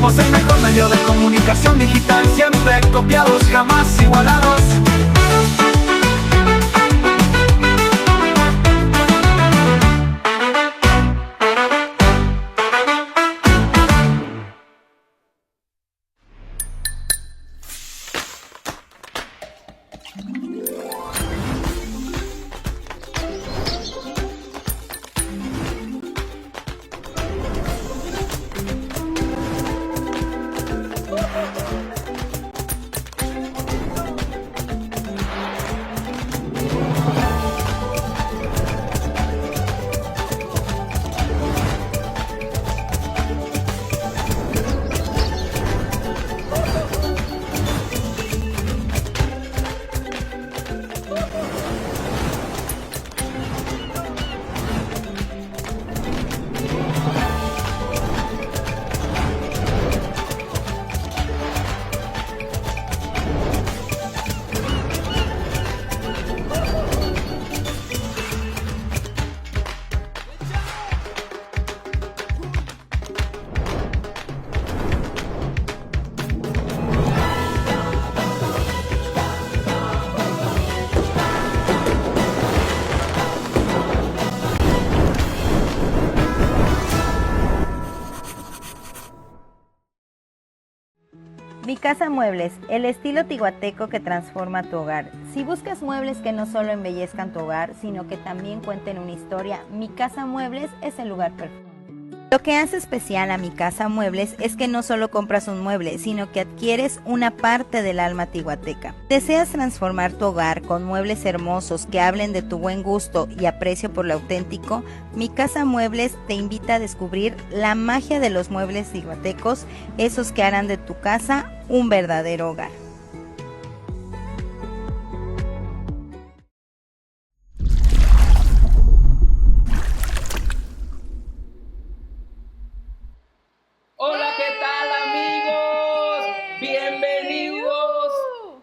Somos el mejor medio de comunicación digital, siempre copiados, jamás igualados. Mi Casa Muebles, el estilo tihuateco que transforma tu hogar. Si buscas muebles que no solo embellezcan tu hogar, sino que también cuenten una historia, Mi Casa Muebles es el lugar perfecto. Lo que hace especial a Mi Casa Muebles es que no solo compras un mueble, sino que adquieres una parte del alma tihuateca. ¿Deseas transformar tu hogar con muebles hermosos que hablen de tu buen gusto y aprecio por lo auténtico? Mi Casa Muebles te invita a descubrir la magia de los muebles tihuatecos, esos que harán de tu casa un verdadero hogar. Hola, ¿qué tal, amigos? Bienvenidos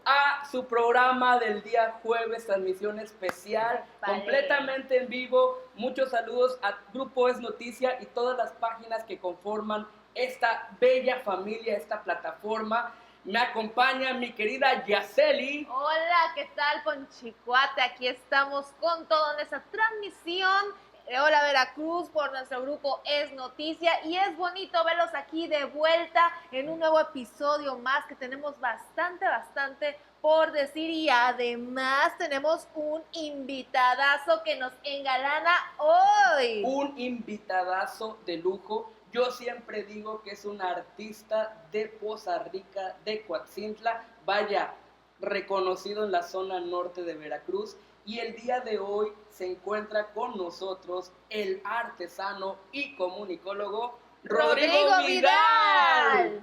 a su programa del día jueves, transmisión especial, completamente en vivo. Muchos saludos a Grupo Es Noticia y todas las páginas que conforman esta bella familia, esta plataforma. Me acompaña mi querida Yaceli. Hola, ¿qué tal, Ponchicuate? Aquí estamos con todo en esta transmisión. Hola, Veracruz, por nuestro grupo Es Noticia. Y es bonito verlos aquí de vuelta en un nuevo episodio más, que tenemos bastante por decir. Y además tenemos un invitadazo que nos engalana hoy. Un invitadazo de lujo. Yo siempre digo que es un artista de Poza Rica, de Coatzintla, vaya, reconocido en la zona norte de Veracruz. Y el día de hoy se encuentra con nosotros el artesano y comunicólogo Rodrigo Vidal.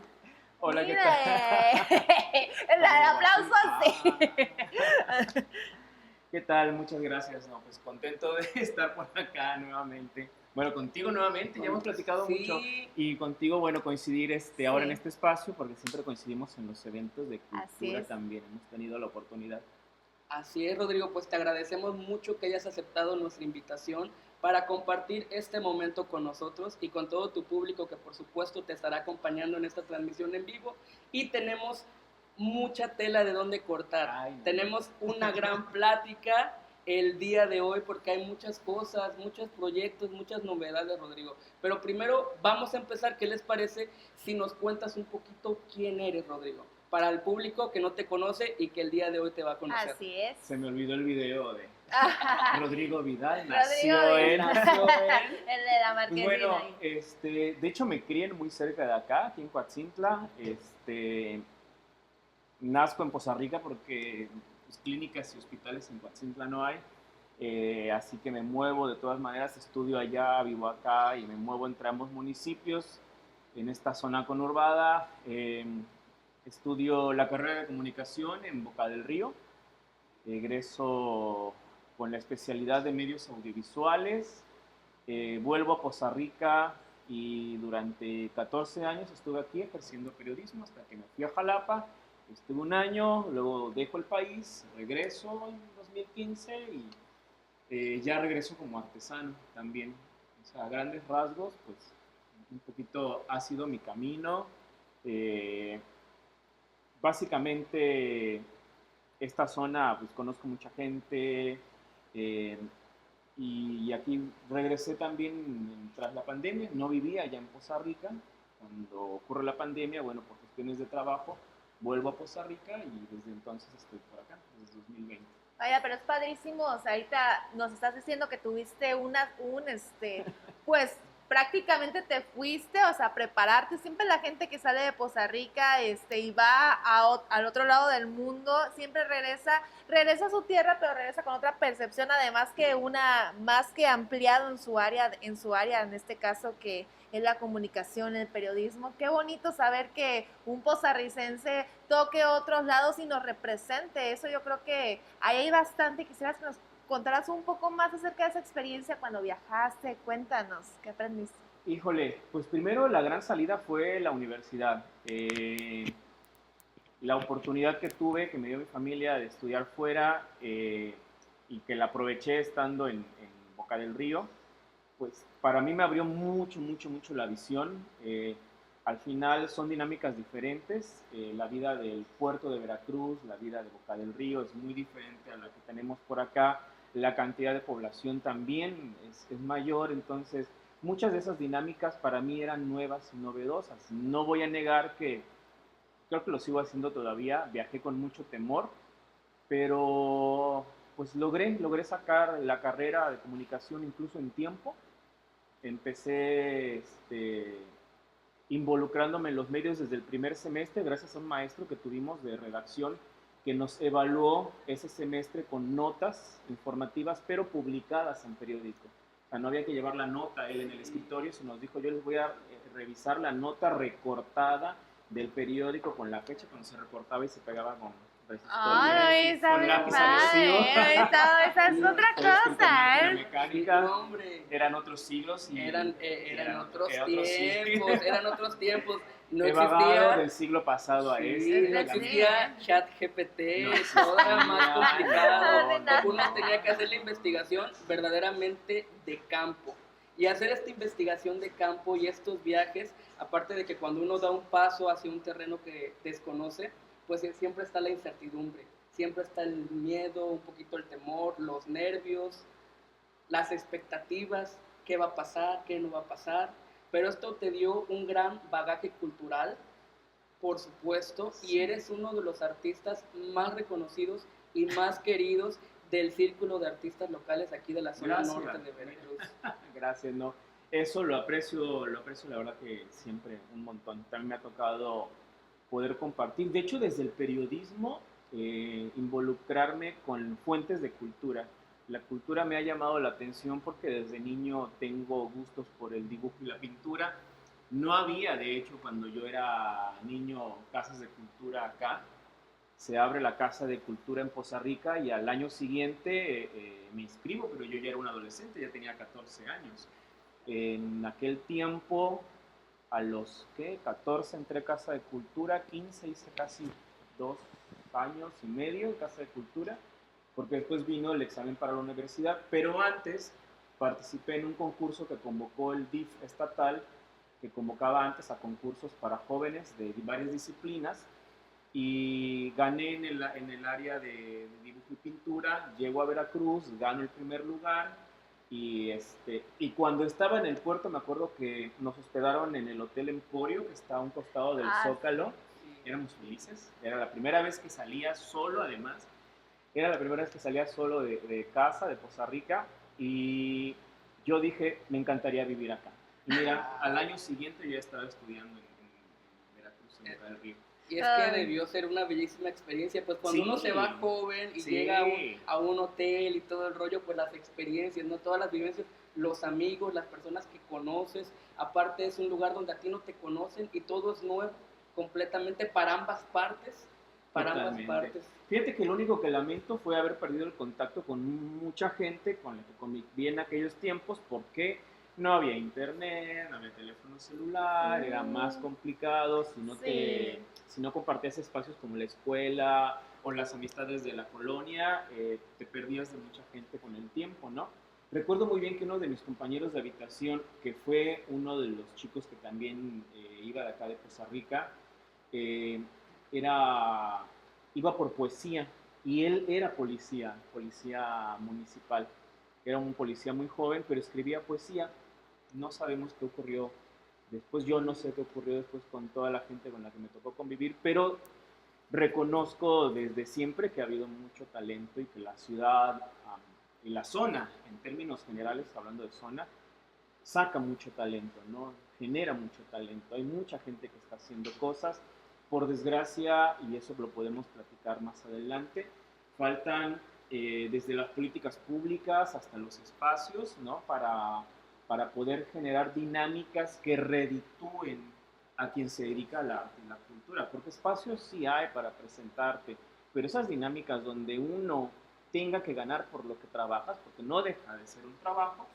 Hola, Mire, ¿qué tal? el aplauso así. ¿Qué tal? Muchas gracias. No, pues contento de estar por acá nuevamente. Bueno, contigo nuevamente, ya hemos platicado Sí. mucho. Y contigo, bueno, coincidir ahora en este espacio, porque siempre coincidimos en los eventos de Así cultura es. también. Hemos tenido la oportunidad. Así es, Rodrigo, pues te agradecemos mucho que hayas aceptado nuestra invitación para compartir este momento con nosotros y con todo tu público que por supuesto te estará acompañando en esta transmisión en vivo. Y tenemos mucha tela de dónde cortar. Ay, no. Tenemos una gran plática el día de hoy porque hay muchas cosas, muchos proyectos, muchas novedades, Rodrigo. Pero primero vamos a empezar, ¿qué les parece si nos cuentas un poquito quién eres, Rodrigo? Para el público que no te conoce y que el día de hoy te va a conocer. Así es. Se me olvidó el video de Rodrigo Vidal. Rodrigo Nació Vidal. él. El de la Pues marquesina bueno, ahí. de hecho me crié muy cerca de acá, aquí en Coatzintla. Nazco en Poza Rica porque pues, clínicas y hospitales en Coatzintla no hay. Así que me muevo de todas maneras, estudio allá, vivo acá y me muevo entre ambos municipios en esta zona conurbada. Estudio la carrera de comunicación en Boca del Río. Egreso con la especialidad de medios audiovisuales. Vuelvo a Poza Rica y durante 14 años estuve aquí ejerciendo periodismo hasta que me fui a Jalapa. Estuve un año, luego dejo el país, regreso en 2015 y ya regreso como artesano también. O sea, a grandes rasgos, pues un poquito ha sido mi camino Eh, Básicamente, esta zona, pues conozco mucha gente, eh, y aquí regresé también tras la pandemia. No vivía allá en Poza Rica. Cuando ocurre la pandemia, bueno, por cuestiones de trabajo, vuelvo a Poza Rica y desde entonces estoy por acá, desde 2020. Vaya, pero es padrísimo, o sea, ahorita nos estás diciendo que tuviste pues prácticamente te fuiste, o sea, a prepararte. Siempre la gente que sale de Poza Rica, y va al otro lado del mundo, siempre regresa a su tierra, pero regresa con otra percepción, además que más que ampliado en su área, en este caso que es la comunicación, el periodismo. Qué bonito saber que un pozarricense toque otros lados y nos represente. Eso yo creo que ahí hay bastante. Quisieras que nos contaras un poco más acerca de esa experiencia cuando viajaste. Cuéntanos, ¿qué aprendiste? Híjole, pues primero la gran salida fue la universidad. La oportunidad que tuve, que me dio mi familia de estudiar fuera, y que la aproveché estando en Boca del Río, pues para mí me abrió mucho, mucho, mucho la visión. Al final son dinámicas diferentes. La vida del puerto de Veracruz, la vida de Boca del Río es muy diferente a la que tenemos por acá. La cantidad de población también es mayor, entonces muchas de esas dinámicas para mí eran nuevas y novedosas. No voy a negar que creo que lo sigo haciendo todavía. Viajé con mucho temor, pero pues logré sacar la carrera de comunicación incluso en tiempo. Empecé involucrándome en los medios desde el primer semestre gracias a un maestro que tuvimos de redacción que nos evaluó ese semestre con notas informativas, pero publicadas en periódico. O sea, no había que llevar la nota él en el escritorio, se nos dijo, yo les voy a revisar la nota recortada del periódico con la fecha cuando se recortaba y se pegaba con Ay, resistol, está con bien lápiz padre. adhesivo. Esa es otra cosa, ¿eh? Mecánica. No, hombre. Eran otros siglos y Eran otros siglos. tiempos, eran otros tiempos. No He vagado existía, del siglo pasado a sí, este. no existía ChatGPT, No todo era más existía, complicado. no. Uno tenía que hacer la investigación verdaderamente de campo. Y hacer esta investigación de campo y estos viajes, aparte de que cuando uno da un paso hacia un terreno que desconoce, pues siempre está la incertidumbre, siempre está el miedo, un poquito el temor, los nervios, las expectativas, qué va a pasar, qué no va a pasar. Pero esto te dio un gran bagaje cultural, por supuesto, y eres uno de los artistas más reconocidos y más queridos del círculo de artistas locales aquí de la zona norte de Veracruz. Gracias, no. Eso lo aprecio la verdad que siempre un montón. También me ha tocado poder compartir. De hecho, desde el periodismo, involucrarme con fuentes de cultura. La cultura me ha llamado la atención porque desde niño tengo gustos por el dibujo y la pintura. No había, de hecho, cuando yo era niño, casas de cultura acá. Se abre la Casa de Cultura en Poza Rica y al año siguiente me inscribo, pero yo ya era un adolescente, ya tenía 14 años. En aquel tiempo, a los 14 entré a Casa de Cultura, 15 hice casi 2 años y medio en Casa de Cultura, porque después vino el examen para la universidad, pero antes participé en un concurso que convocó el DIF estatal, que convocaba antes a concursos para jóvenes de varias disciplinas, y gané en el área de dibujo y pintura. Llego a Veracruz, gano el primer lugar, y cuando estaba en el puerto me acuerdo que nos hospedaron en el Hotel Emporio, que está a un costado del Zócalo. Éramos felices, era la primera vez que salía solo, además, era la primera vez que salía solo de casa, de Poza Rica, y yo dije, me encantaría vivir acá. Y mira, al año siguiente ya estaba estudiando en Veracruz, en Boca del Río. Y es que debió ser una bellísima experiencia, pues cuando uno se va joven y llega a un hotel y todo el rollo, pues las experiencias, ¿no? Todas las vivencias, los amigos, las personas que conoces, aparte es un lugar donde a ti no te conocen y todo es nuevo, completamente para ambas partes, Fíjate que lo único que lamento fue haber perdido el contacto con mucha gente con la que conviví en aquellos tiempos, porque no había internet, no había teléfono celular, era más complicado si no compartías espacios como la escuela o las amistades de la colonia, te perdías de mucha gente con el tiempo, ¿no? Recuerdo muy bien que uno de mis compañeros de habitación, que fue uno de los chicos que también iba de acá de Poza Rica, eh, iba por poesía y él era policía municipal. Era un policía muy joven, pero escribía poesía. No sabemos qué ocurrió después, yo no sé qué ocurrió después con toda la gente con la que me tocó convivir, pero reconozco desde siempre que ha habido mucho talento y que la ciudad y la zona, en términos generales, hablando de zona, saca mucho talento, ¿no? Genera mucho talento. Hay mucha gente que está haciendo cosas. Por desgracia, y eso lo podemos platicar más adelante, faltan desde las políticas públicas hasta los espacios, ¿no? Para poder generar dinámicas que reditúen a quien se dedica al arte y la cultura, porque espacios sí hay para presentarte, pero esas dinámicas donde uno tenga que ganar por lo que trabajas, porque no deja de ser un trabajo,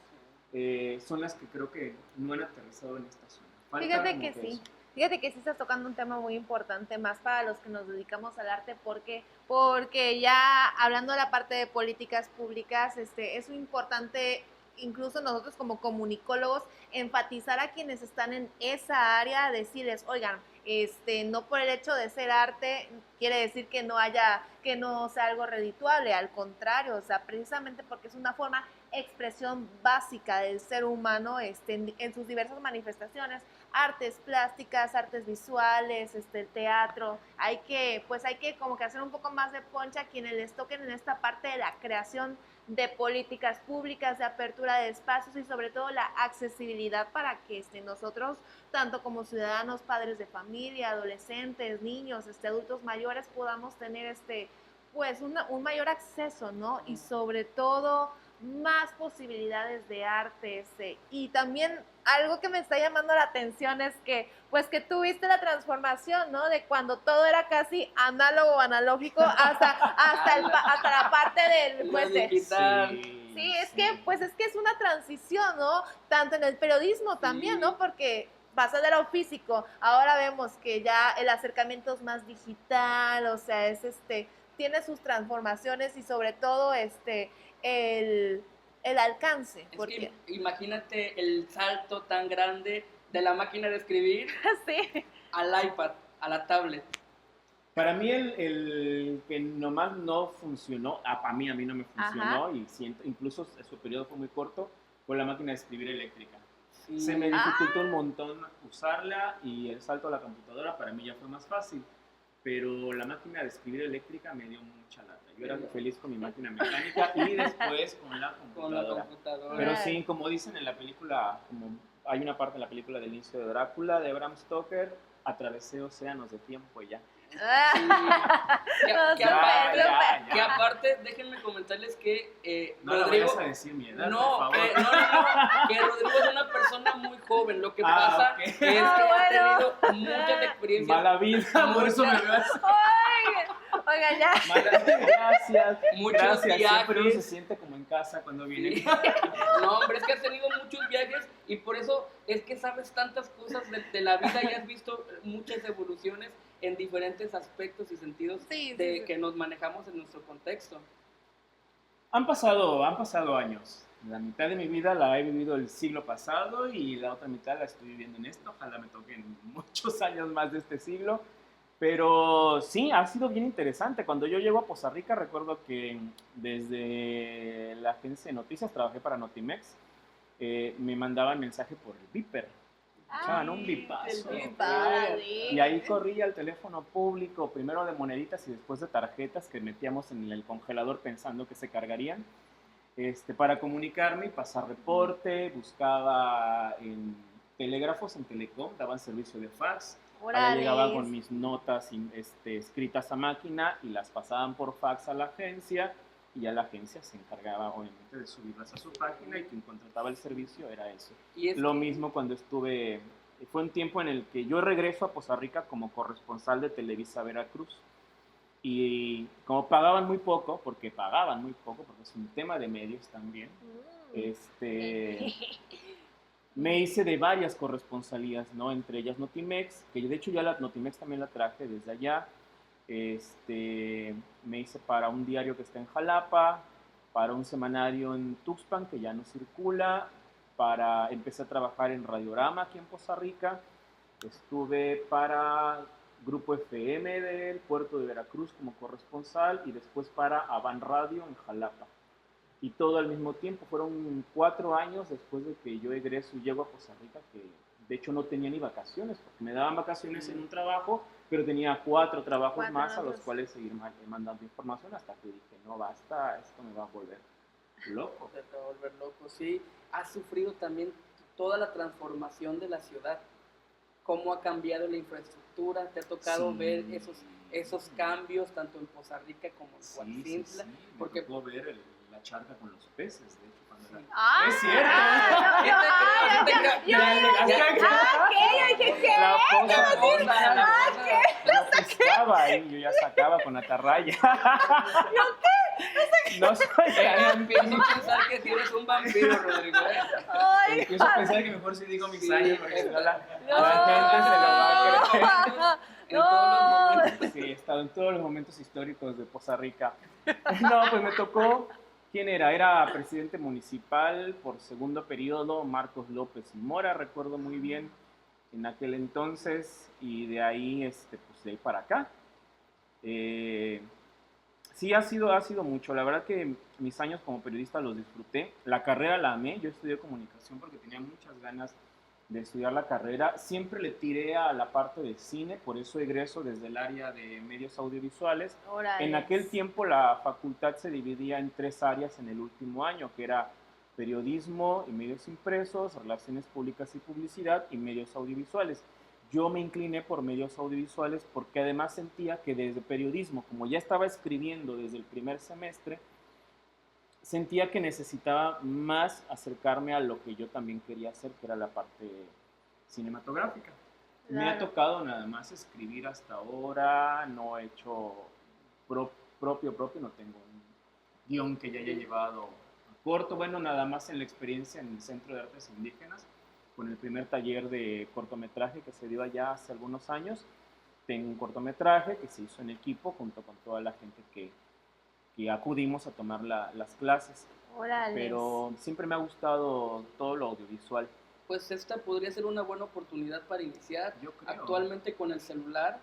son las que creo que no han aterrizado en esta zona. Falta Fíjate que como sí. eso. Fíjate que sí estás tocando un tema muy importante, más para los que nos dedicamos al arte, porque ya hablando de la parte de políticas públicas, es importante, incluso nosotros como comunicólogos, enfatizar a quienes están en esa área, decirles, oigan, no por el hecho de ser arte quiere decir que no sea algo redituable, al contrario, o sea, precisamente porque es una forma expresión básica del ser humano en sus diversas manifestaciones, artes plásticas, artes visuales, el teatro. Hay que como que hacer un poco más de poncha a quienes les toquen en esta parte de la creación de políticas públicas, de apertura de espacios y sobre todo la accesibilidad para que nosotros, tanto como ciudadanos, padres de familia, adolescentes, niños, adultos mayores, podamos tener pues un mayor acceso, ¿no? Y sobre todo más posibilidades de arte. Y también algo que me está llamando la atención es que, pues que tú viste la transformación, ¿no? De cuando todo era casi análogo, analógico, hasta la parte del, pues, de... digital. Sí, es que es una transición, ¿no? Tanto en el periodismo también, ¿no? Porque pasa de lo físico, ahora vemos que ya el acercamiento es más digital, o sea, tiene sus transformaciones y sobre todo el alcance. Porque imagínate el salto tan grande de la máquina de escribir sí. al iPad, a la tablet. Para mí el que nomás no funcionó, a mí no me funcionó. Ajá. Y siento, incluso su periodo fue muy corto, fue la máquina de escribir eléctrica. Sí. Se me dificultó un montón usarla y el salto a la computadora para mí ya fue más fácil, pero la máquina de escribir eléctrica me dio mucha lata. Yo era feliz con mi máquina mecánica y después con la computadora. Pero sí, como dicen en la película, como hay una parte en la película del inicio de Drácula de Bram Stoker, atravesé océanos de tiempo y ya. Sí. Que aparte, déjenme comentarles que no Rodrigo, vayas a decir mi edad, no, por favor. Que Rodrigo es una persona muy joven. Lo que pasa es que ha tenido muchas experiencias. Mala vida, por eso me veo así. Oiga, ya. Gracias. Muchos viajes. Siempre uno se siente como en casa cuando viene. Sí. No, hombre, es que has tenido muchos viajes y por eso es que sabes tantas cosas de la vida y has visto muchas evoluciones en diferentes aspectos y sentidos que nos manejamos en nuestro contexto. Han pasado años. La mitad de mi vida la he vivido el siglo pasado y la otra mitad la estoy viviendo en esto. Ojalá me toquen muchos años más de este siglo. Pero sí, ha sido bien interesante. Cuando yo llego a Poza Rica, recuerdo que desde la agencia de noticias, trabajé para Notimex, me mandaban mensaje por el Viper. Echaban un bipazo. Y ahí corría el teléfono público, primero de moneditas y después de tarjetas que metíamos en el congelador pensando que se cargarían, para comunicarme y pasar reporte. Buscaba en telégrafos, en Telecom, daban servicio de fax. Ahora llegaba con mis notas escritas a máquina y las pasaban por fax a la agencia y ya la agencia se encargaba obviamente de subirlas a su página y quien contrataba el servicio era eso. Y lo mismo cuando fue un tiempo en el que yo regreso a Poza Rica como corresponsal de Televisa Veracruz y como pagaban muy poco, porque es un tema de medios también, me hice de varias corresponsalías, ¿no? Entre ellas Notimex, que de hecho ya la Notimex también la traje desde allá. Me hice para un diario que está en Jalapa, para un semanario en Tuxpan que ya no circula, empecé a trabajar en Radiorama aquí en Poza Rica, estuve para Grupo FM del puerto de Veracruz como corresponsal y después para Avan Radio en Jalapa. Y todo al mismo tiempo, fueron 4 años después de que yo egreso y llego a Poza Rica, que de hecho no tenía ni vacaciones, porque me daban vacaciones en un trabajo, pero tenía 4 trabajos más a los cuales seguir mandando información hasta que dije, no basta, esto me va a volver loco. Te va a volver loco, sí. Has sufrido también toda la transformación de la ciudad. ¿Cómo ha cambiado la infraestructura? ¿Te ha tocado ver esos cambios tanto en Poza Rica como en Coatzintla? Sí. Porque me tocó ver la charca con los peces, de hecho, cuando era... Ah, ¡Es cierto! yo dije, ¿qué? Yo pescaba ahí, yo ya sacaba con atarraya. No soy empiezo a pensar que tienes un vampiro, Rodrigo. Ay, Empiezo a pensar que mejor si digo mis Sí, años, porque si no la gente se lo no. va a creer. En todos los momentos. Sí, he estado en todos los momentos históricos de Poza Rica. No, pues me tocó, ¿quién era? Era presidente municipal por segundo periodo, Marcos López y Mora, recuerdo muy bien en aquel entonces, y de ahí, pues de ahí para acá. Sí, ha sido mucho. La verdad que mis años como periodista los disfruté. La carrera la amé. Yo estudié comunicación porque tenía muchas ganas de estudiar la carrera. Siempre le tiré a la parte de cine, por eso egreso desde el área de medios audiovisuales. órale. En aquel tiempo la facultad se dividía en 3 áreas en el último año, que era periodismo y medios impresos, relaciones públicas y publicidad y medios audiovisuales. Yo me incliné por medios audiovisuales porque además sentía que desde periodismo, como ya estaba escribiendo desde el primer semestre, sentía que necesitaba más acercarme a lo que yo también quería hacer, que era la parte cinematográfica. Claro. Me ha tocado nada más escribir hasta ahora, no he hecho propio, no tengo un guión que ya haya llevado a corto, bueno, nada más en la experiencia en el Centro de Artes Indígenas, con el primer taller de cortometraje que se dio allá hace algunos años. Tengo un cortometraje que se hizo en equipo junto con toda la gente que acudimos a tomar las clases. Órale. Pero siempre me ha gustado todo lo audiovisual. Pues esta podría ser una buena oportunidad para iniciar. Yo creo. Actualmente con el celular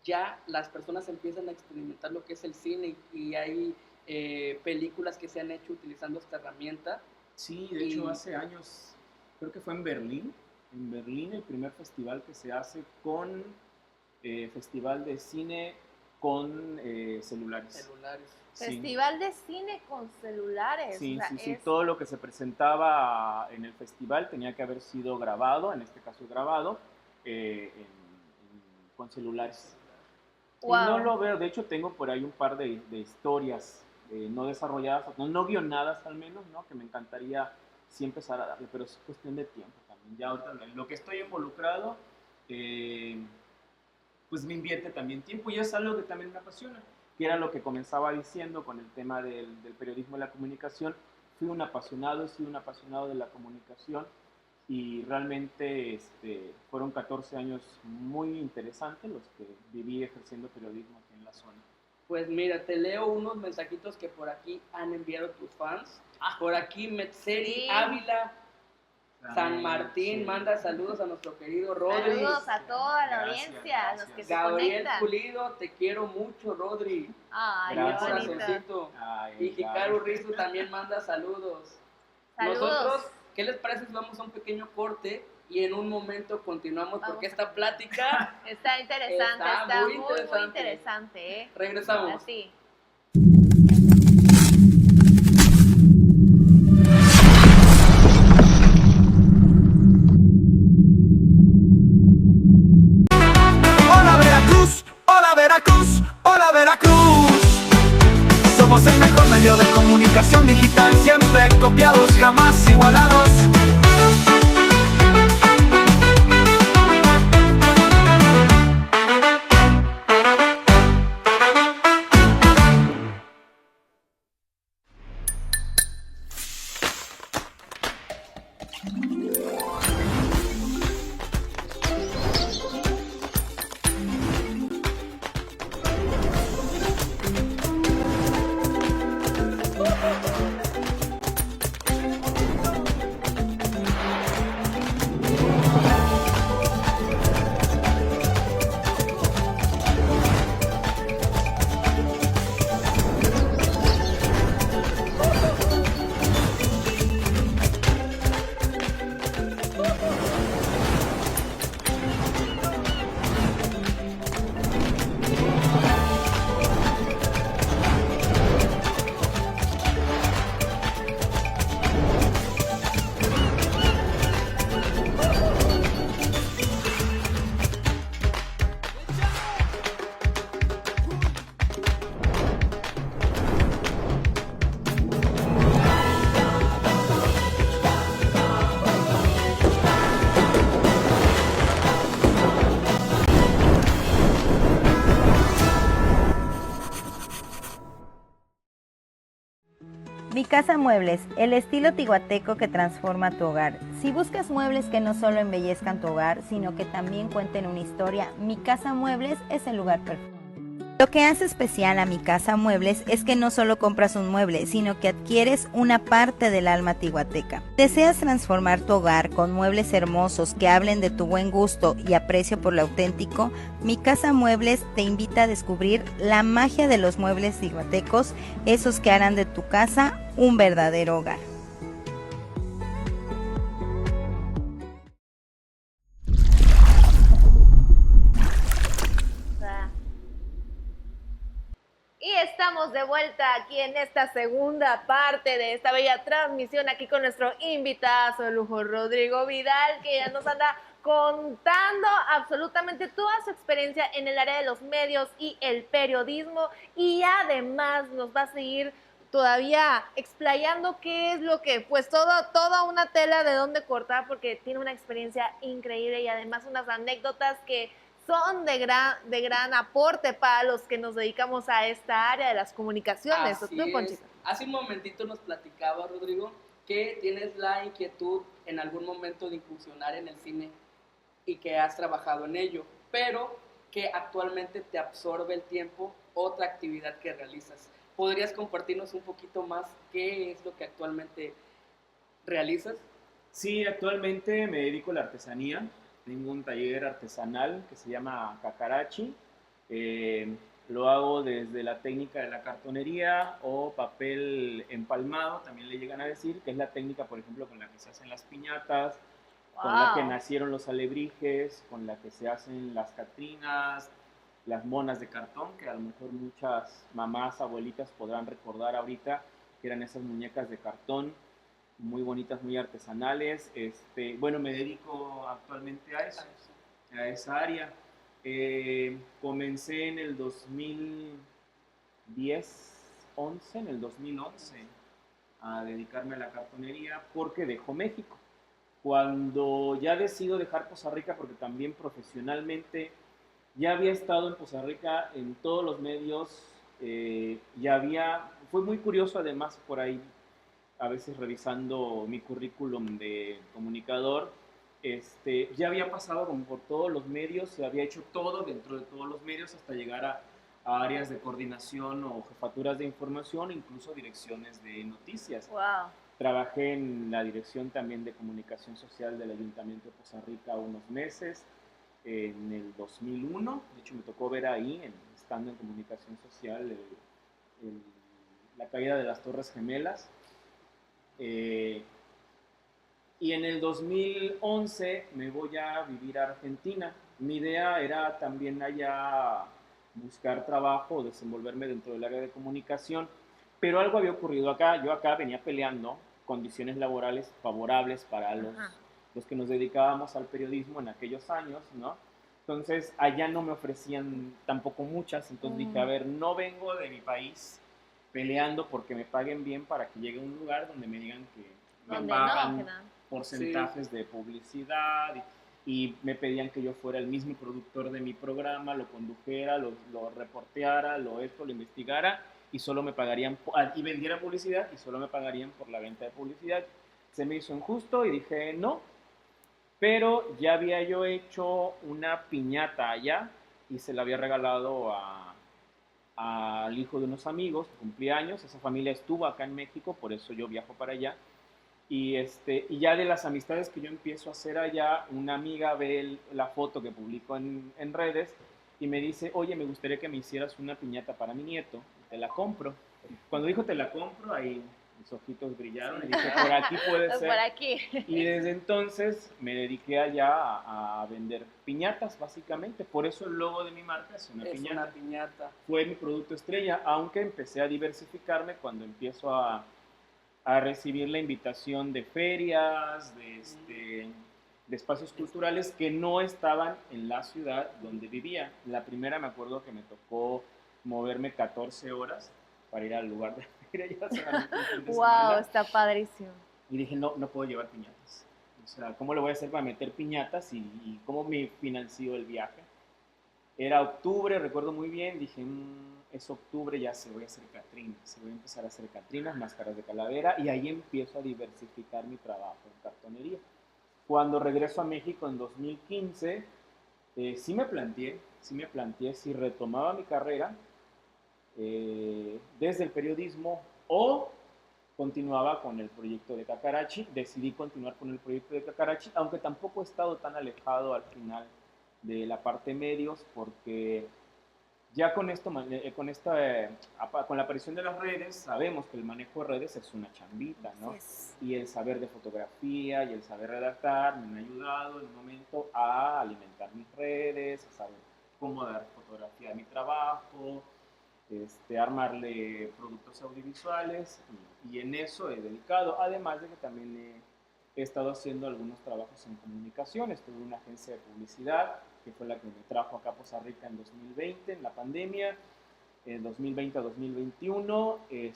ya las personas empiezan a experimentar lo que es el cine y hay películas que se han hecho utilizando esta herramienta. Sí, de hecho hace años, creo que fue en Berlín el primer festival que se hace con festival de cine con celulares. Sí. Festival de cine con celulares. Sí, o sea, sí, es- todo lo que se presentaba en el festival tenía que haber sido grabado, en este caso grabado, con celulares. Y Wow. no lo veo, de hecho tengo por ahí un par de historias no desarrolladas, no guionadas al menos, ¿no? Que me encantaría sí empezar a darle, pero es cuestión de tiempo también. Ya ahorita en lo que estoy involucrado, pues me invierte también tiempo y es algo que también me apasiona, que era lo que comenzaba diciendo con el tema del periodismo y la comunicación. Fui un apasionado, he sido un apasionado de la comunicación y realmente fueron 14 años muy interesantes los que viví ejerciendo periodismo aquí en la zona. Pues mira, te leo unos mensajitos que por aquí han enviado tus fans. Por aquí Metzeri Sí. Ávila San Martín Sí. manda saludos a nuestro querido Rodri. Saludos a toda la Gracias, audiencia, a los gracias. que se Gabriel conectan. Pulido, te quiero mucho, Rodri. Ay, Gracias. qué Un bonito. corazoncito. Ay, Y Hikaru Rizu también manda saludos. Saludos. Nosotros, ¿qué les parece si vamos a un pequeño corte y en un momento continuamos? Vamos. Porque esta plática Está interesante, Está está muy muy interesante. interesante, ¿eh? regresamos. Así. Hola Veracruz, hola Veracruz, hola Veracruz. Somos el mejor medio de comunicación digital, siempre copiados, jamás igualados. Mi Casa Muebles, el estilo tihuateco que transforma tu hogar. Si buscas muebles que no solo embellezcan tu hogar, sino que también cuenten una historia, Mi Casa Muebles es el lugar perfecto. Lo que hace especial a Mi Casa Muebles es que no solo compras un mueble, sino que adquieres una parte del alma tihuateca. ¿Deseas transformar tu hogar con muebles hermosos que hablen de tu buen gusto y aprecio por lo auténtico? Mi Casa Muebles te invita a descubrir la magia de los muebles tihuatecos, esos que harán de tu casa un verdadero hogar. Y estamos de vuelta aquí en esta segunda parte de esta bella transmisión, aquí con nuestro invitado de lujo, Rodrigo Vidal, que ya nos anda contando absolutamente toda su experiencia en el área de los medios y el periodismo, y además nos va a seguir todavía explayando qué es lo que, pues toda una tela de dónde cortar, porque tiene una experiencia increíble y además unas anécdotas que son de gran aporte para los que nos dedicamos a esta área de las comunicaciones. Así ¿Tú, es. Ponchito? Hace un momentito nos platicaba, Rodrigo, que tienes la inquietud en algún momento de incursionar en el cine y que has trabajado en ello, pero que actualmente te absorbe el tiempo otra actividad que realizas. ¿Podrías compartirnos un poquito más qué es lo que actualmente realizas? Sí, actualmente me dedico a la artesanía. Tengo un taller artesanal que se llama Cacarachi. Lo hago desde la técnica de la cartonería o papel empalmado, también le llegan a decir, que es la técnica, por ejemplo, con la que se hacen las piñatas, con la que nacieron los alebrijes, con la que se hacen las catrinas, las monas de cartón, que a lo mejor muchas mamás, abuelitas podrán recordar ahorita, que eran esas muñecas de cartón, muy bonitas, muy artesanales. Bueno, me dedico actualmente a eso, a esa área. Comencé en el 2010, en el 2011, a dedicarme a la cartonería porque dejo México. Cuando ya decido dejar Poza Rica, porque también profesionalmente ya había estado en Poza Rica en todos los medios, fue muy curioso además por ahí, a veces revisando mi currículum de comunicador, ya había pasado como por todos los medios, se había hecho todo dentro de todos los medios hasta llegar a áreas de coordinación o jefaturas de información, incluso direcciones de noticias. Wow. Trabajé en la dirección también de comunicación social del Ayuntamiento de Poza Rica unos meses, en el 2001, de hecho me tocó ver ahí, estando en comunicación social, la caída de las Torres Gemelas. Y en el 2011 me voy a vivir a Argentina. Mi idea era también allá buscar trabajo, desenvolverme dentro del área de comunicación, pero algo había ocurrido acá. Yo acá venía peleando condiciones laborales favorables para los que nos dedicábamos al periodismo en aquellos años, ¿no? Entonces allá no me ofrecían tampoco muchas, entonces dije, a ver, no vengo de mi país peleando porque me paguen bien para que llegue a un lugar donde me digan que me pagan porcentajes de publicidad y me pedían que yo fuera el mismo productor de mi programa, lo condujera, lo reporteara, lo investigara y solo me pagarían, y vendiera publicidad y solo me pagarían por la venta de publicidad. Se me hizo injusto y dije no, pero ya había yo hecho una piñata allá y se la había regalado al hijo de unos amigos que cumplía años. Esa familia estuvo acá en México, por eso yo viajo para allá. Y ya de las amistades que yo empiezo a hacer allá, una amiga ve la foto que publico en redes y me dice, oye, me gustaría que me hicieras una piñata para mi nieto, te la compro. Cuando dijo te la compro, ahí mis ojitos brillaron y dije, por aquí puede ser. Por aquí. Y desde entonces me dediqué allá a vender piñatas, básicamente. Por eso el logo de mi marca es una piñata. Una piñata. Fue mi producto estrella, aunque empecé a diversificarme cuando empiezo a recibir la invitación de ferias, de espacios culturales que no estaban en la ciudad donde vivía. La primera me acuerdo que me tocó moverme 14 horas para ir al lugar de la feria. Wow, está padrísimo. Y dije, no puedo llevar piñatas. O sea, ¿cómo lo voy a hacer para meter piñatas y cómo me financió el viaje? Era octubre, recuerdo muy bien, dije, es octubre, ya se voy a hacer catrinas, se voy a empezar a hacer catrinas, máscaras de calavera, y ahí empiezo a diversificar mi trabajo en cartonería. Cuando regreso a México en 2015, sí me planteé si retomaba mi carrera desde el periodismo o continuaba con el proyecto de Cacarachi. Decidí continuar con el proyecto de Cacarachi, aunque tampoco he estado tan alejado al final de la parte medios, porque ya con esto, con la aparición de las redes, sabemos que el manejo de redes es una chambita, ¿no? Y el saber de fotografía y el saber redactar me han ayudado en un momento a alimentar mis redes, a saber cómo dar fotografía a mi trabajo, armarle productos audiovisuales, y en eso he dedicado, además de que también he estado haciendo algunos trabajos en comunicaciones. Tuve una agencia de publicidad que fue la que me trajo acá a Poza Rica en 2020, en la pandemia. En 2020 a 2021 he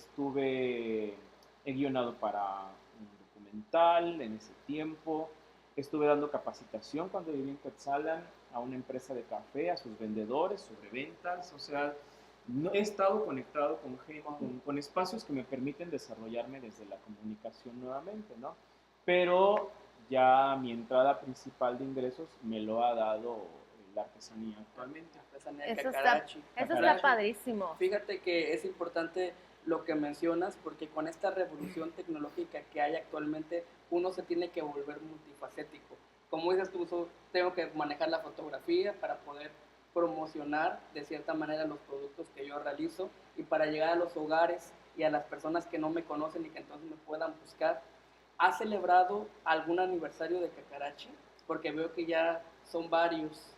guionado para un documental en ese tiempo. Estuve dando capacitación cuando viví en Quetzalan a una empresa de café, a sus vendedores sobre ventas. O sea, no, he estado conectado con gente, con espacios que me permiten desarrollarme desde la comunicación nuevamente, ¿no? Pero ya mi entrada principal de ingresos me lo ha dado la artesanía actualmente. Artesanía de Eso Cacarachi. está padrísimo. Fíjate que es importante lo que mencionas, porque con esta revolución tecnológica que hay actualmente, uno se tiene que volver multifacético. Como dices tú, tengo que manejar la fotografía para poder promocionar de cierta manera los productos que yo realizo, y para llegar a los hogares y a las personas que no me conocen y que entonces me puedan buscar. ¿Has celebrado algún aniversario de Cacarachi? Porque veo que ya son varios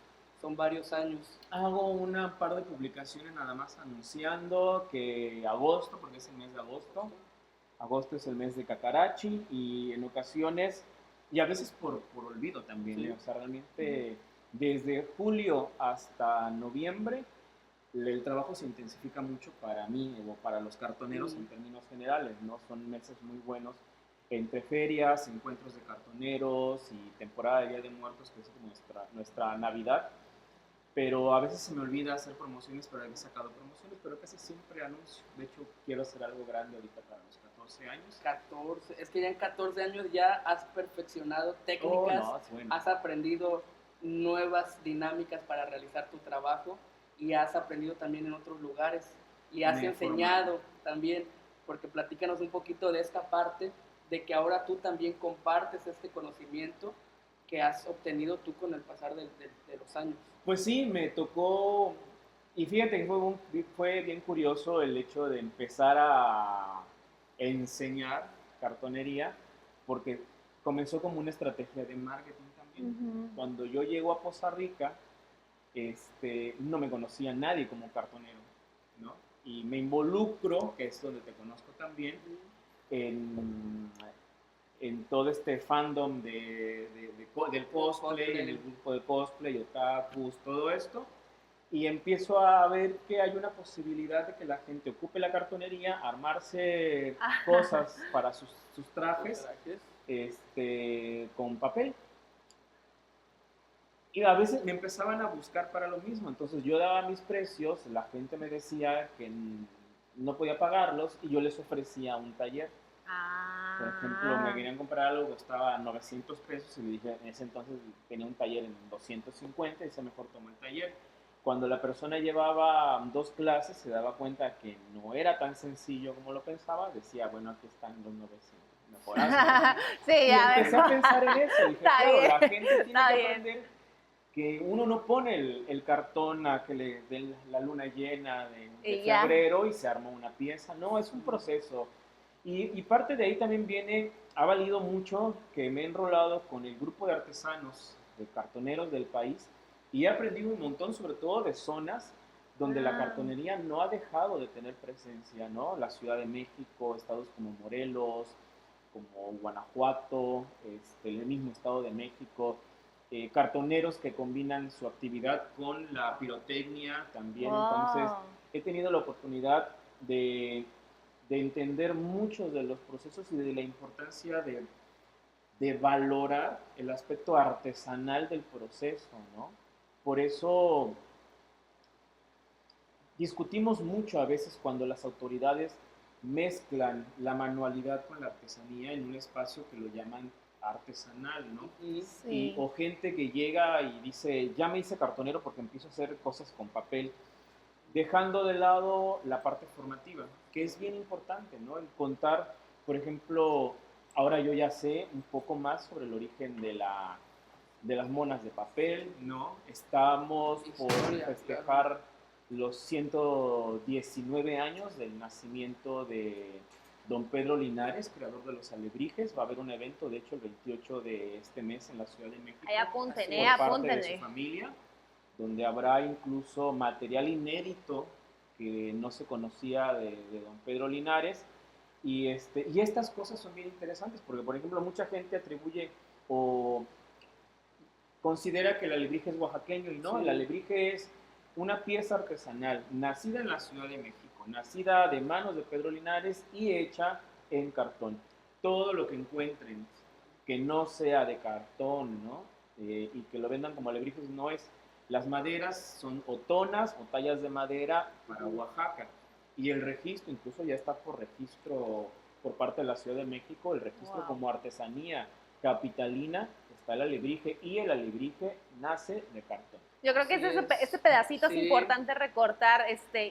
años. Hago una par de publicaciones nada más anunciando que agosto, porque es el mes de agosto es el mes de Cacarachi, y en ocasiones, y a veces por olvido también, Sí. O sea, realmente desde julio hasta noviembre el trabajo se intensifica mucho para mí o para los cartoneros en términos generales, ¿no? Son meses muy buenos entre ferias, encuentros de cartoneros y temporada de Día de Muertos, que es nuestra Navidad. Pero a veces se me olvida hacer promociones, pero he sacado promociones, pero casi siempre anuncio. De hecho, quiero hacer algo grande ahorita para los 14 años. 14, es que ya en 14 años ya has perfeccionado técnicas, Oh, no, es bueno. has aprendido nuevas dinámicas para realizar tu trabajo, y has aprendido también en otros lugares, y has Me he enseñado también, porque platícanos un poquito de esta parte, de que ahora tú también compartes este conocimiento que has obtenido tú con el pasar de los años. Pues sí, me tocó, y fíjate que fue bien curioso el hecho de empezar a enseñar cartonería, porque comenzó como una estrategia de marketing también. Cuando yo llego a Poza Rica, no me conocía nadie como cartonero, ¿no? Y me involucro, que es donde te conozco también, en todo este fandom del cosplay, en el grupo de cosplay, otakus, todo esto, y empiezo a ver que hay una posibilidad de que la gente ocupe la cartonería, armarse cosas para sus trajes, con papel. Y a veces me empezaban a buscar para lo mismo, entonces yo daba mis precios, la gente me decía que no podía pagarlos, y yo les ofrecía un taller. Por ejemplo, me querían comprar algo que costaba 900 pesos, y le dije, en ese entonces tenía un taller en 250, y dice, mejor toma el taller. Cuando la persona llevaba 2 clases, se daba cuenta que no era tan sencillo como lo pensaba, decía, bueno, aquí están los 900, mejor hazlo. Sí, Y ya empecé a pensar en eso, dije, Está claro, bien, la gente tiene está que bien. aprender que uno no pone el cartón a que le den la luna llena de Y ya. febrero y se arma una pieza, no, es un proceso. Y parte de ahí también ha valido mucho que me he enrolado con el grupo de artesanos, de cartoneros del país, y he aprendido un montón, sobre todo de zonas donde la cartonería no ha dejado de tener presencia, ¿no? La Ciudad de México, estados como Morelos, como Guanajuato, el mismo Estado de México, cartoneros que combinan su actividad con la pirotecnia también. Wow. Entonces he tenido la oportunidad de entender muchos de los procesos y de la importancia de valorar el aspecto artesanal del proceso, ¿no? Por eso discutimos mucho a veces cuando las autoridades mezclan la manualidad con la artesanía en un espacio que lo llaman artesanal, ¿no? Sí. O gente que llega y dice, ya me hice cartonero porque empiezo a hacer cosas con papel, dejando de lado la parte formativa, que es bien importante, ¿no? El contar, por ejemplo, ahora yo ya sé un poco más sobre el origen de las monas de papel, ¿no? Estamos por Historia, festejar los 119 años del nacimiento de don Pedro Linares, creador de los alebrijes. Va a haber un evento, de hecho, el 28 de este mes en la Ciudad de México. Ahí apúntenle, Por parte de apúntenle. su familia, donde habrá incluso material inédito que no se conocía de don Pedro Linares. Y estas cosas son bien interesantes, porque, por ejemplo, mucha gente atribuye o considera que el alebrije es oaxaqueño, y no, Sí. el alebrije es una pieza artesanal nacida en la Ciudad de México, nacida de manos de Pedro Linares y hecha en cartón. Todo lo que encuentren que no sea de cartón, ¿no? Y que lo vendan como alebrijes no es. Las maderas son o tonas o tallas de madera para Oaxaca. Y el registro, incluso ya está por registro por parte de la Ciudad de México, el registro Wow. como artesanía capitalina, está el alebrije, y el alebrije nace de cartón. Yo creo que Así ese pedacito Sí. es importante recortar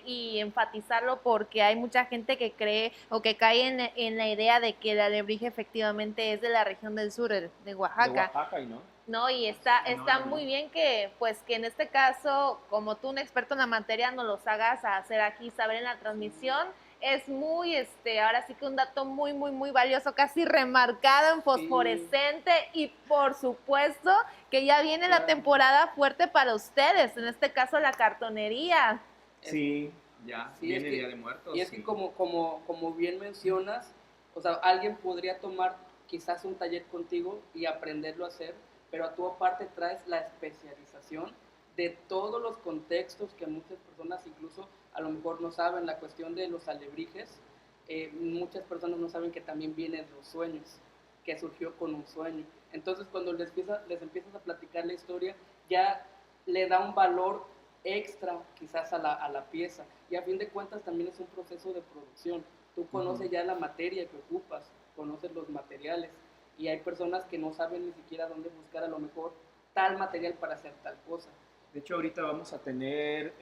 y enfatizarlo, porque hay mucha gente que cree o que cae en la idea de que el alebrije efectivamente es de la región del sur, de De Oaxaca. Oaxaca, y no. No, y está No. muy bien que, pues, que en este caso, como tú, un experto en la materia, nos los hagas a hacer aquí saber en la transmisión. Es muy, ahora sí que un dato muy, muy, muy valioso, casi remarcado en fosforescente, y por supuesto que ya viene la Claro. temporada fuerte para ustedes, en este caso la cartonería. Sí, ya, Sí, viene es que- Día de Muertos. Y es que sí. como bien mencionas, o sea, alguien podría tomar quizás un taller contigo y aprenderlo a hacer, pero tú aparte traes la especialización de todos los contextos que muchas personas incluso a lo mejor no saben. La cuestión de los alebrijes, muchas personas no saben que también vienen de los sueños, que surgió con un sueño. Entonces cuando les empiezas a platicar la historia, ya le da un valor extra quizás a la pieza, y a fin de cuentas también es un proceso de producción. Tú conoces ya la materia que ocupas, conoces los materiales, y hay personas que no saben ni siquiera dónde buscar a lo mejor tal material para hacer tal cosa. De hecho, ahorita vamos a tener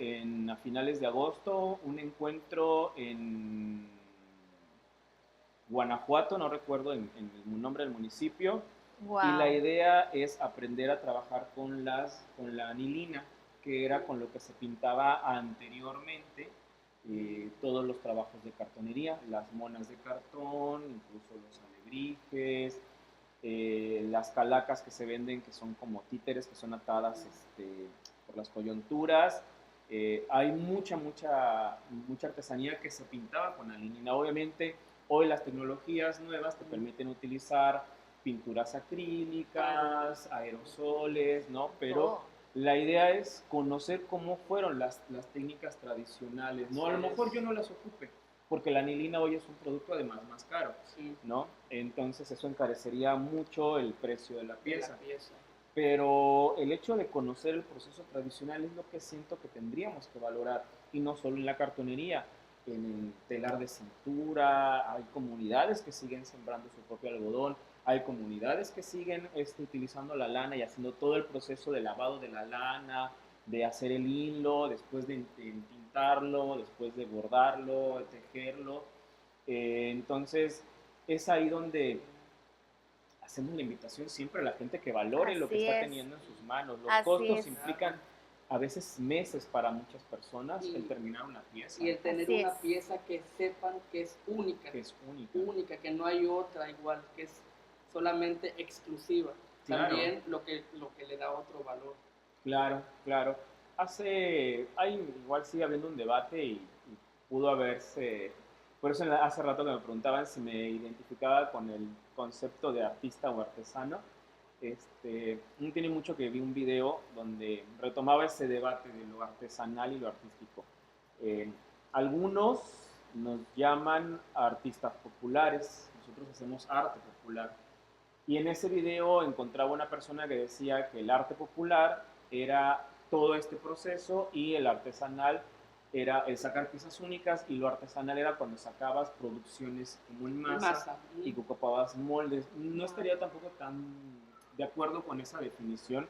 a finales de agosto un encuentro en Guanajuato, no recuerdo en el nombre del municipio, Wow. y la idea es aprender a trabajar con la anilina, que era con lo que se pintaba anteriormente todos los trabajos de cartonería, las monas de cartón, incluso los alebrijes, las calacas que se venden, que son como títeres, que son atadas por las coyunturas. Hay mucha artesanía que se pintaba con anilina. Obviamente, hoy las tecnologías nuevas te permiten utilizar pinturas acrílicas, aerosoles, ¿no? Pero la idea es conocer cómo fueron las técnicas tradicionales, ¿no? A lo mejor yo no las ocupe, porque la anilina hoy es un producto además más caro, Sí, ¿no? Entonces eso encarecería mucho el precio de la de pieza. la pieza. Pero el hecho de conocer el proceso tradicional es lo que siento que tendríamos que valorar, y no solo en la cartonería, en el telar de cintura. Hay comunidades que siguen sembrando su propio algodón, hay comunidades que siguen utilizando la lana y haciendo todo el proceso de lavado de la lana, de hacer el hilo, después de tintarlo, después de bordarlo, de tejerlo. Entonces es ahí donde hacemos la invitación siempre a la gente que valore lo que Así está es. teniendo en sus manos. Los Así costos es. implican a veces meses para muchas personas Y- el terminar una pieza, Y el tener Así una es. pieza que sepan que es única, que es única. única, que no hay otra igual, que es solamente exclusiva. Claro. También lo que le da otro valor. Claro, claro. Igual sigue habiendo un debate y pudo haberse, por eso hace rato que me preguntaban si me identificaba con el concepto de artista o artesano. No tiene mucho que vi un video donde retomaba ese debate de lo artesanal y lo artístico. Algunos nos llaman artistas populares, nosotros hacemos arte popular. Y en ese video encontraba una persona que decía que el arte popular era todo este proceso y el artesanal era el sacar piezas únicas, y lo artesanal era cuando sacabas producciones como en masa y que ocupabas moldes. No estaría tampoco tan de acuerdo con esa definición.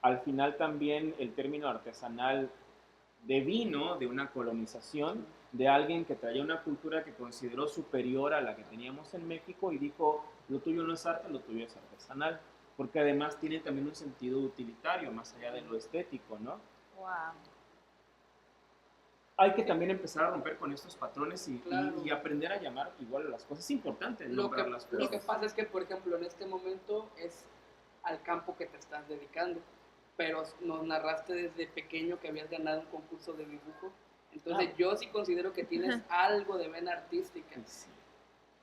Al final también el término artesanal devino de una colonización, de alguien que traía una cultura que consideró superior a la que teníamos en México y dijo, lo tuyo no es arte, lo tuyo es artesanal, porque además tiene también un sentido utilitario, más allá de lo estético, ¿no? Wow. Hay que también empezar a romper con estos patrones Claro. y aprender a llamar igual a las cosas. Es importante Lo nombrar que, las lo cosas. que pasa es que, por ejemplo, en este momento es al campo que te estás dedicando, pero nos narraste desde pequeño que habías ganado un concurso de dibujo, entonces yo sí considero que tienes algo de vena artística. Sí.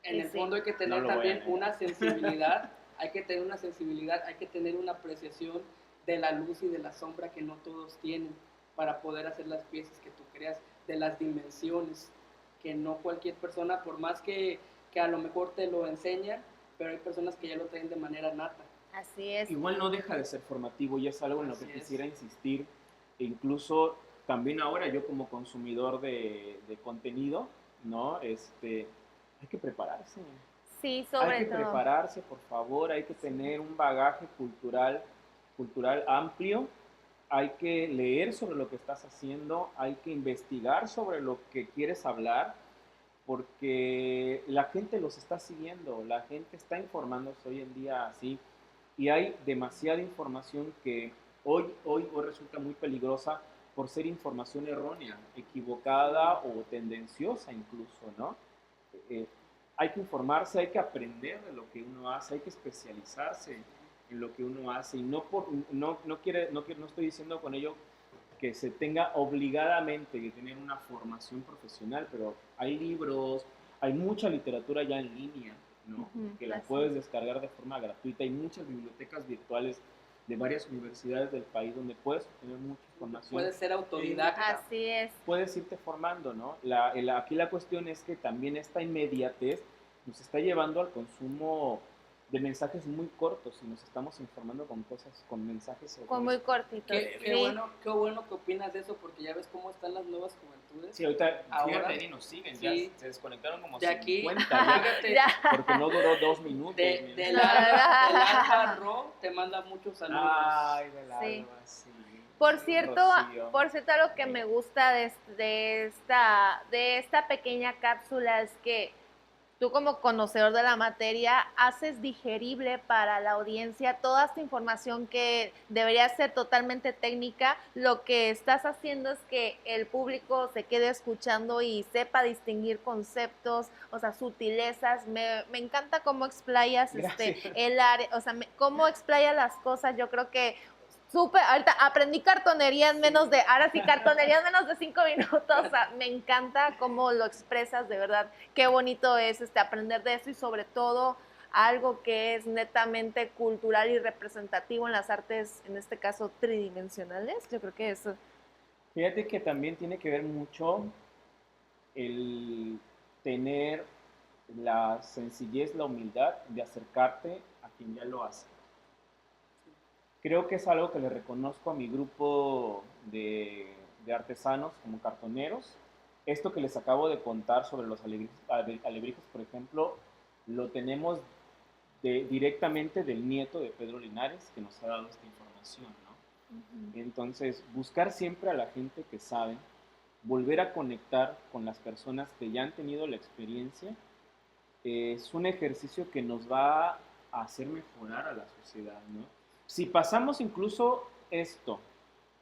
En Y el sí. fondo hay que tener No lo voy a también negar. una sensibilidad, hay que tener una sensibilidad, hay que tener una apreciación de la luz y de la sombra que no todos tienen para poder hacer las piezas que tú creas, de las dimensiones, que no cualquier persona, por más que a lo mejor te lo enseñan, pero hay personas que ya lo traen de manera nata. Así es. Igual no deja de ser formativo y es algo en lo que Así es. quisiera insistir. E incluso también ahora yo como consumidor de contenido, ¿no? Hay que prepararse. Sí, sobre Hay que todo. prepararse, por favor, hay que tener un bagaje cultural amplio, hay que leer sobre lo que estás haciendo, hay que investigar sobre lo que quieres hablar, porque la gente los está siguiendo, la gente está informándose hoy en día así, y hay demasiada información que hoy resulta muy peligrosa por ser información errónea, equivocada o tendenciosa incluso, ¿no? Hay que informarse, hay que aprender de lo que uno hace, hay que especializarse en lo que uno hace, y no estoy diciendo con ello que se tenga obligadamente que tener una formación profesional, pero hay libros, hay mucha literatura ya en línea, ¿no? Ujú, Que la así puedes es. descargar de forma gratuita. Hay muchas bibliotecas virtuales de varias universidades del país donde puedes obtener mucha información. Puedes ser autodidacta. Así es. Puedes irte formando, ¿no? Aquí la cuestión es que también esta inmediatez nos está llevando al consumo de mensajes muy cortos y nos estamos informando con mensajes Con muy cortitos. Qué Sí. bueno que opinas de eso, porque ya ves cómo están las nuevas juventudes. Sí, ahorita Ahora, fíjate, ni nos siguen, sí. ya se desconectaron como De aquí, 50 ya, fíjate, Ya. porque no duró 2 minutos. del No. Alfa Ro te manda muchos saludos. Ay, del Sí. alba, sí. Por cierto, Rocío. algo que me gusta de esta pequeña cápsula es que tú como conocedor de la materia haces digerible para la audiencia toda esta información que debería ser totalmente técnica. Lo que estás haciendo es que el público se quede escuchando y sepa distinguir conceptos, o sea, sutilezas. Me encanta cómo explayas Gracias. el área, o sea, cómo explayas las cosas. Yo creo que ahorita aprendí cartonería en menos de 5 minutos, o sea, me encanta cómo lo expresas, de verdad, qué bonito es aprender de eso y sobre todo algo que es netamente cultural y representativo en las artes, en este caso tridimensionales, yo creo que eso. Fíjate que también tiene que ver mucho el tener la sencillez, la humildad de acercarte a quien ya lo hace. Creo que es algo que le reconozco a mi grupo de artesanos como cartoneros. Esto que les acabo de contar sobre los alebrijes, por ejemplo, lo tenemos directamente del nieto de Pedro Linares, que nos ha dado esta información, ¿no? Entonces, buscar siempre a la gente que sabe, volver a conectar con las personas que ya han tenido la experiencia, es un ejercicio que nos va a hacer mejorar a la sociedad, ¿no? Si pasamos incluso esto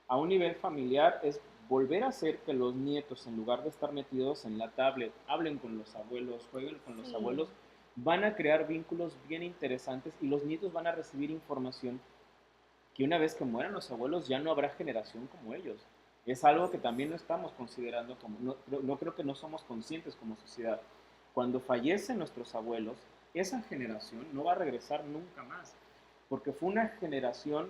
a un nivel familiar, es volver a hacer que los nietos, en lugar de estar metidos en la tablet, hablen con los abuelos, jueguen con los abuelos, van a crear vínculos bien interesantes y los nietos van a recibir información que una vez que mueran los abuelos ya no habrá generación como ellos. Es algo que también no estamos considerando, no creo que no somos conscientes como sociedad. Cuando fallecen nuestros abuelos, esa generación no va a regresar nunca más, porque fue una generación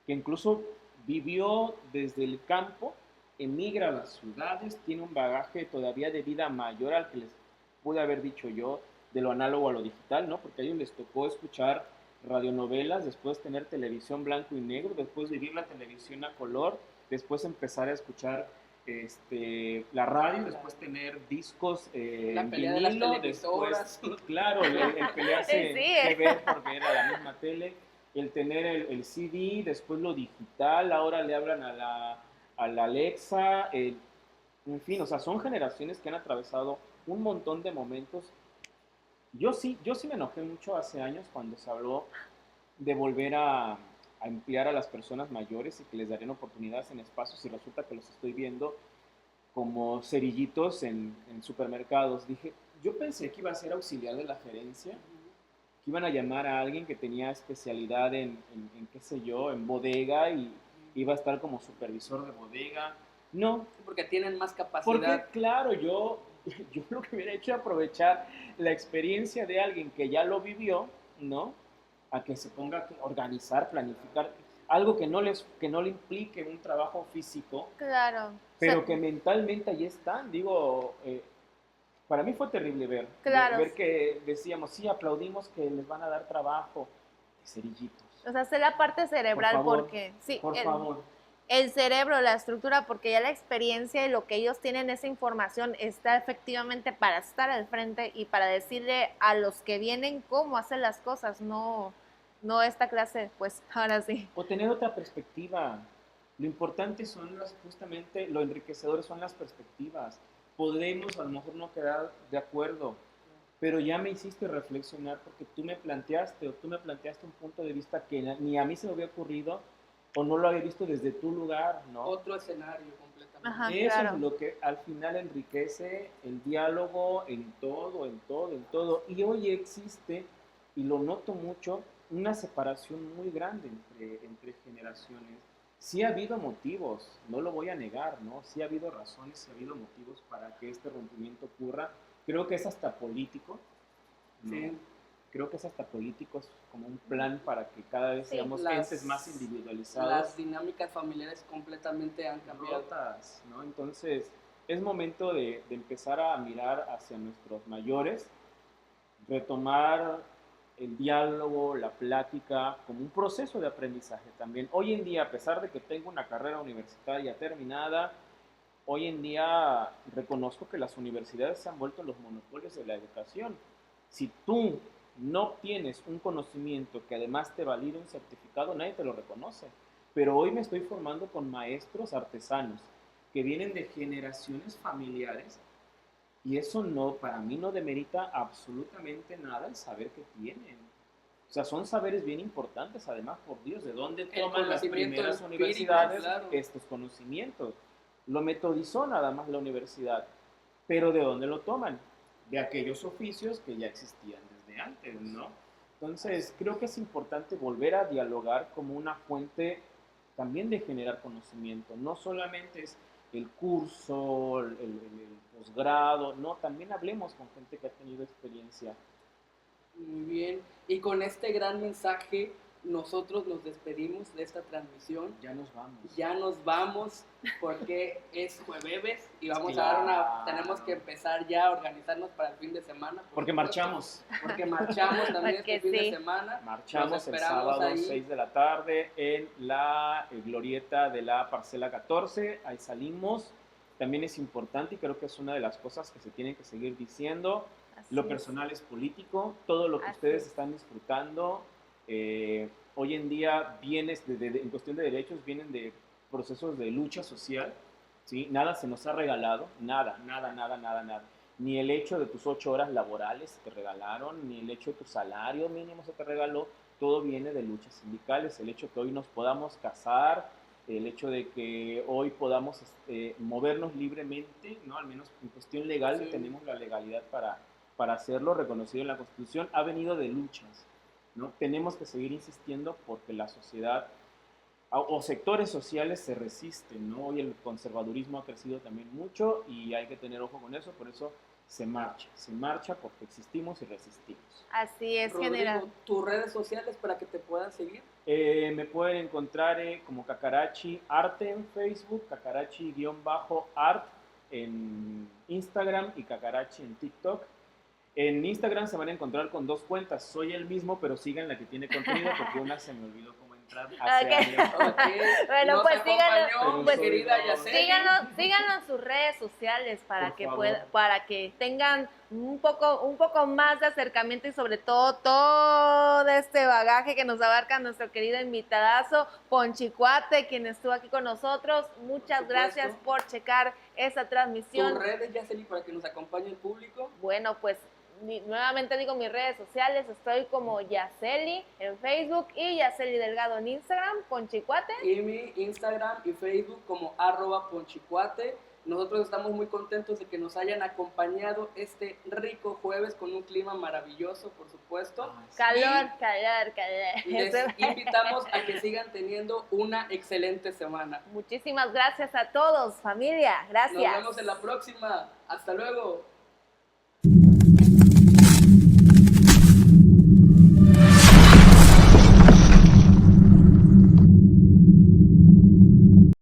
que incluso vivió desde el campo, emigra a las ciudades, tiene un bagaje todavía de vida mayor al que les pude haber dicho yo, de lo análogo a lo digital, ¿no? Porque a ellos les tocó escuchar radionovelas, después tener televisión blanco y negro, después vivir la televisión a color, después empezar a escuchar la radio, después tener discos La en pelea de las vinilo, televisoras. después, claro, el pelearse Sí. qué ver porque era la misma tele, el tener el CD, después lo digital, ahora le hablan a la Alexa, en fin, o sea, son generaciones que han atravesado un montón de momentos. Yo sí me enojé mucho hace años cuando se habló de volver a emplear a las personas mayores y que les darían oportunidades en espacios y resulta que los estoy viendo como cerillitos en supermercados. Dije, yo pensé que iba a ser auxiliar de la gerencia, que iban a llamar a alguien que tenía especialidad en qué sé yo, en bodega y iba a estar como supervisor de bodega. No, Porque tienen más porque capacidad. claro, yo lo que hubiera hecho es aprovechar la experiencia de alguien que ya lo vivió, ¿no? A que se ponga a organizar, planificar, algo que no le implique un trabajo físico, Claro. pero O sea, que mentalmente ahí están. Digo, para mí fue terrible Claro. ver que decíamos, sí, aplaudimos que les van a dar trabajo, cerillitos. o sea, sé la parte cerebral Por favor, porque sí, Por favor. el cerebro, la estructura, porque ya la experiencia y lo que ellos tienen, esa información está efectivamente para estar al frente y para decirle a los que vienen cómo hacer las cosas, no esta clase, pues ahora sí. O tener otra perspectiva. Lo importante son justamente, lo enriquecedor son las perspectivas. Podemos a lo mejor no quedar de acuerdo, pero ya me hiciste reflexionar porque tú me planteaste un punto de vista que ni a mí se me había ocurrido o no lo había visto desde tu lugar, ¿no? Otro escenario completamente. Ajá. Eso claro. es lo que al final enriquece el diálogo en todo, en todo, en todo. Y hoy existe, y lo noto mucho, una separación muy grande entre generaciones. Sí ha habido motivos, no lo voy a negar, ¿no? Sí ha habido razones, sí ha habido motivos para que este rompimiento ocurra. Creo que es hasta político, ¿no? Sí. Creo que es hasta político, es como un plan para que cada vez Sí, seamos entes más individualizados. Las dinámicas familiares completamente han cambiado. Rotas, ¿no? Entonces, es momento de empezar a mirar hacia nuestros mayores, retomar el diálogo, la plática, como un proceso de aprendizaje también. Hoy en día, a pesar de que tengo una carrera universitaria terminada, hoy en día reconozco que las universidades se han vuelto los monopolios de la educación. Si tú no tienes un conocimiento que además te valide un certificado, nadie te lo reconoce. Pero hoy me estoy formando con maestros artesanos que vienen de generaciones familiares y eso no, para mí no demerita absolutamente nada el saber que tienen. O sea, son saberes bien importantes, además, por Dios, ¿de dónde toman las conocimiento primeras empírico, universidades claro. estos conocimientos? Lo metodizó nada más la universidad, pero ¿de dónde lo toman? De aquellos oficios que ya existían desde antes, ¿no? Entonces, creo que es importante volver a dialogar como una fuente también de generar conocimiento. No solamente es el curso, el posgrado, no, también hablemos con gente que ha tenido experiencia. Muy bien. Y con este gran mensaje, nosotros nos despedimos de esta transmisión. Ya nos vamos. Ya nos vamos porque es jueves y vamos Claro. a dar tenemos que empezar ya a organizarnos para el fin de semana. Porque supuesto. marchamos. Porque marchamos también Porque este fin sí. de semana. Marchamos Nos el esperamos sábado ahí. 6 de la tarde en la glorieta de la parcela 14. Ahí salimos. También es importante y creo que es una de las cosas que se tienen que seguir diciendo. Así Lo es. personal es político. Todo lo que Así ustedes es. están disfrutando hoy en día en cuestión de derechos vienen de procesos de lucha social. ¿Sí? Nada se nos ha regalado. Nada. Ni el hecho de tus 8 horas laborales se te regalaron, ni el hecho de tu salario mínimo se te regaló. Todo viene de luchas sindicales. El hecho de que hoy nos podamos casar, el hecho de que hoy podamos movernos libremente, ¿no? Al menos en cuestión legal, Sí. tenemos la legalidad para hacerlo, reconocido en la Constitución, ha venido de luchas, ¿no? Tenemos que seguir insistiendo porque la sociedad o sectores sociales se resisten, ¿no? Hoy el conservadurismo ha crecido también mucho y hay que tener ojo con eso, por eso se marcha porque existimos y resistimos. Así es, Rodrigo, general. tus redes sociales para que te puedan seguir. Me pueden encontrar como Cacarachi Arte en Facebook, Cacarachi-art en Instagram y Cacarachi en TikTok. En Instagram se van a encontrar con 2 cuentas. Soy el mismo, pero sigan la que tiene contenido porque una se me olvidó cómo encontrar. Hace Ok. años. Ok, Bueno, nos pues síganos, acompañó pues, mi querida Yaceli. síganos en sus redes sociales para Por que favor. para que tengan un poco más de acercamiento y sobre todo este bagaje que nos abarca nuestro querido invitadazo Ponchicuate, quien estuvo aquí con nosotros. Muchas supuesto. gracias por checar esta Tus transmisión. redes, Yaceli, para que nos acompañe el público. Bueno, pues nuevamente digo mis redes sociales, estoy como Yaceli en Facebook y Yaceli Delgado en Instagram, Ponchicuate. Y mi Instagram y Facebook como @ponchicuate. Nosotros estamos muy contentos de que nos hayan acompañado este rico jueves con un clima maravilloso, por supuesto. Calor. Y les invitamos a que sigan teniendo una excelente semana. Muchísimas gracias a todos, familia. Gracias. Nos vemos en la próxima. Hasta luego.